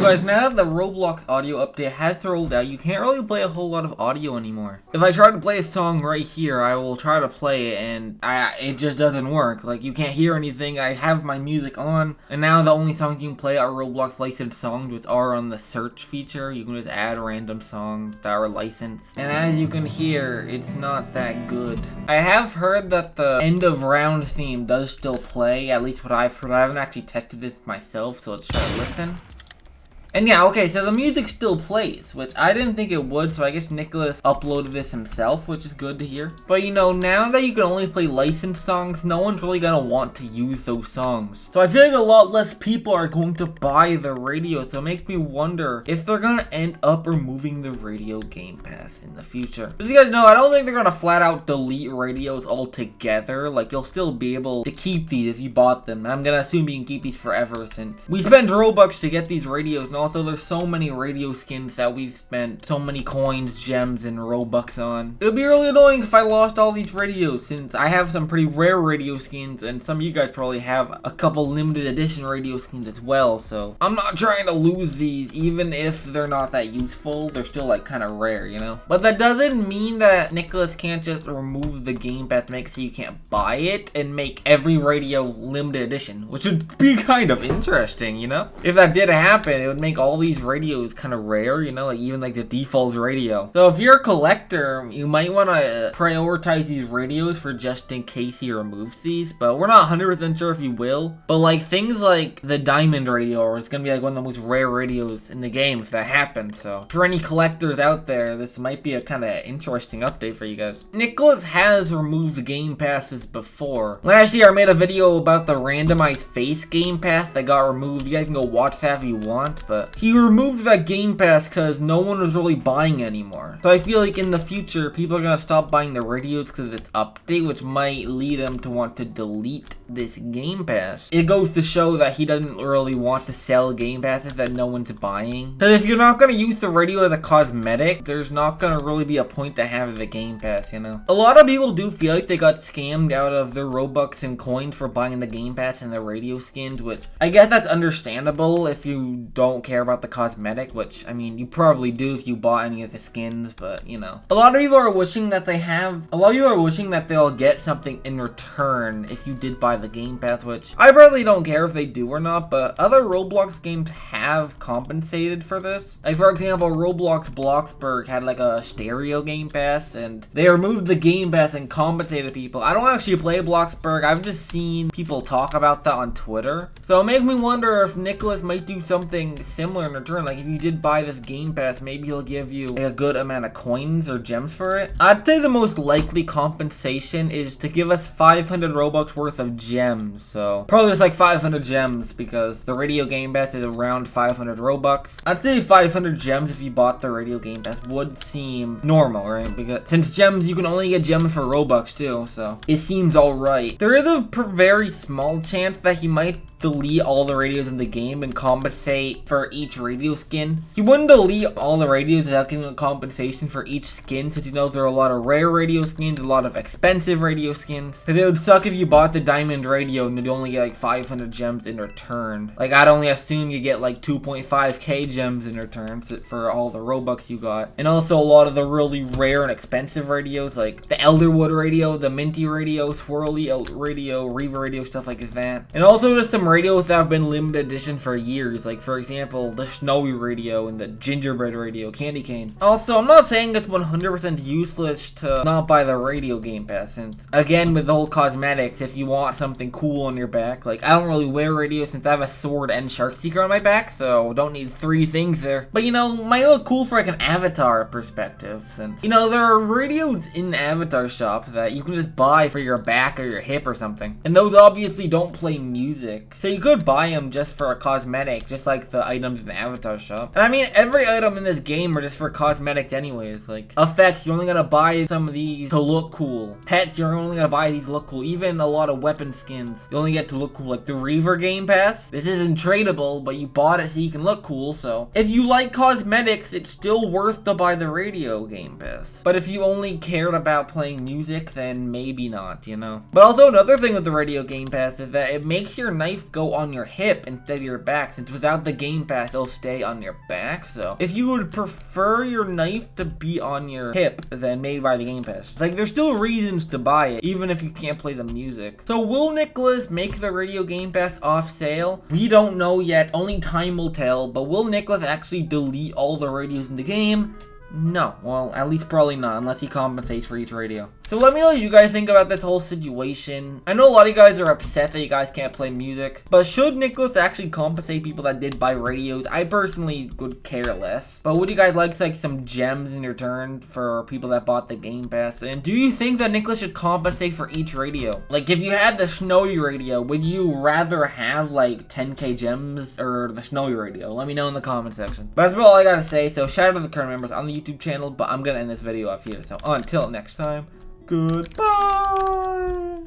So guys, now that the Roblox audio update has rolled out, you can't really play a whole lot of audio anymore. If I try to play a song right here, I will try to play it and it just doesn't work. Like, you can't hear anything. I have my music on, and now the only songs you can play are Roblox licensed songs, which are on the search feature. You can just add random songs that are licensed. And as you can hear, it's not that good. I have heard that the end of round theme does still play, at least what I've heard. I haven't actually tested this myself, so let's try to listen. And yeah, okay, so the music still plays, which I didn't think it would, so I guess Nicholas uploaded this himself, which is good to hear. But you know, now that you can only play licensed songs, no one's really gonna want to use those songs. So I feel like a lot less people are going to buy the radio, so it makes me wonder if they're gonna end up removing the radio Game Pass in the future. As you guys know, I don't think they're gonna flat out delete radios altogether. Like, you'll still be able to keep these if you bought them. I'm gonna assume you can keep these forever since we spend Robux to get these radios, and also there's so many radio skins that we've spent so many coins, gems, and Robux on. It would be really annoying if I lost all these radios, since I have some pretty rare radio skins, and some of you guys probably have a couple limited edition radio skins as well, so I'm not trying to lose these. Even if they're not that useful, they're still like kind of rare, you know? But that doesn't mean that Nicholas can't just remove the Game Pass to make it so you can't buy it and make every radio limited edition, which would be kind of interesting, you know? If that did happen, it would make all these radios kind of rare, you know, like even like the default radio. So if you're a collector, you might want to prioritize these radios for just in case he removes these, but we're not 100% sure if he will. But like things like the diamond radio, or it's gonna be like one of the most rare radios in the game if that happens. So for any collectors out there, this might be a kind of interesting update for you guys. Nicholas has removed Game Passes before. Last year I made a video about the randomized face Game Pass that got removed. You guys can go watch that if you want, but he removed that Game Pass because no one was really buying anymore. So I feel like in the future, people are going to stop buying the radios because of its update, which might lead him to want to delete this Game Pass. It goes to show that he doesn't really want to sell Game Passes that no one's buying. Because if you're not going to use the radio as a cosmetic, there's not going to really be a point to have the Game Pass, you know? A lot of people do feel like they got scammed out of their Robux and coins for buying the Game Pass and the radio skins, which I guess that's understandable if you don't care about the cosmetic, which I mean you probably do if you bought any of the skins, but you know, a lot of people are wishing that they'll get something in return if you did buy the Game Pass, which I really don't care if they do or not, but other Roblox games have compensated for this. Like for example, Roblox Bloxburg had like a stereo Game Pass, and they removed the Game Pass and compensated people. I don't actually play Bloxburg, I've just seen people talk about that on Twitter, so it makes me wonder if Nicholas might do something similar in return. Like if you did buy this Game Pass, maybe he'll give you like a good amount of coins or gems for it. I'd say the most likely compensation is to give us 500 Robux worth of gems. So probably just like 500 gems, because the radio Game Pass is around 500 Robux. I'd say 500 gems if you bought the radio Game Pass would seem normal, right? Because since gems, you can only get gems for Robux too, so it seems alright. There is a very small chance that he might delete all the radios in the game and compensate for each radio skin. He wouldn't delete all the radios without giving a compensation for each skin, since you know there are a lot of rare radio skins, a lot of expensive radio skins. Because it would suck if you bought the diamond radio and you'd only get like 500 gems in return. Like I'd only assume you get like 2.5k gems in return for all the Robux you got. And also a lot of the really rare and expensive radios, like the Elderwood radio, the Minty radio, Swirly radio, Reaver radio, stuff like that. And also just some radios that have been limited edition for years, like for example the Snowy radio and the Gingerbread radio, Candy Cane. Also, I'm not saying it's 100% useless to not buy the radio Game Pass, since again with the whole cosmetics, if you want something cool on your back, like I don't really wear radio since I have a sword and shark seeker on my back, so don't need 3 things there. But you know, might look cool for like an avatar perspective, since you know there are radios in the avatar shop that you can just buy for your back or your hip or something, and those obviously don't play music. So you could buy them just for a cosmetic, just like the items in the avatar shop. And I mean, every item in this game are just for cosmetics anyways. Like effects, you're only gonna buy some of these to look cool. Pets, you're only gonna buy these to look cool. Even a lot of weapon skins, you only get to look cool. Like the Reaver Game Pass, this isn't tradable, but you bought it so you can look cool. So if you like cosmetics, it's still worth to buy the radio Game Pass. But if you only cared about playing music, then maybe not, you know. But also another thing with the radio Game Pass is that it makes your knife knife go on your hip instead of your back, since without the Game Pass, it'll stay on your back. So if you would prefer your knife to be on your hip, then maybe buy the Game Pass. Like, there's still reasons to buy it, even if you can't play the music. So will Nicholas make the Radio Game Pass off sale? We don't know yet. Only time will tell. But will Nicholas actually delete all the radios in the game? No. Well, at least probably not, unless he compensates for each radio. So let me know what you guys think about this whole situation. I know a lot of you guys are upset that you guys can't play music, but should Nicholas actually compensate people that did buy radios? I personally would care less. But would you guys like some gems in return for people that bought the Game Pass? And do you think that Nicholas should compensate for each radio? Like, if you had the Snowy radio, would you rather have like 10k gems or the Snowy radio? Let me know in the comment section. But that's about all I gotta say. So shout out to the current members on the YouTube channel, but I'm gonna end this video off here. So until next time, goodbye.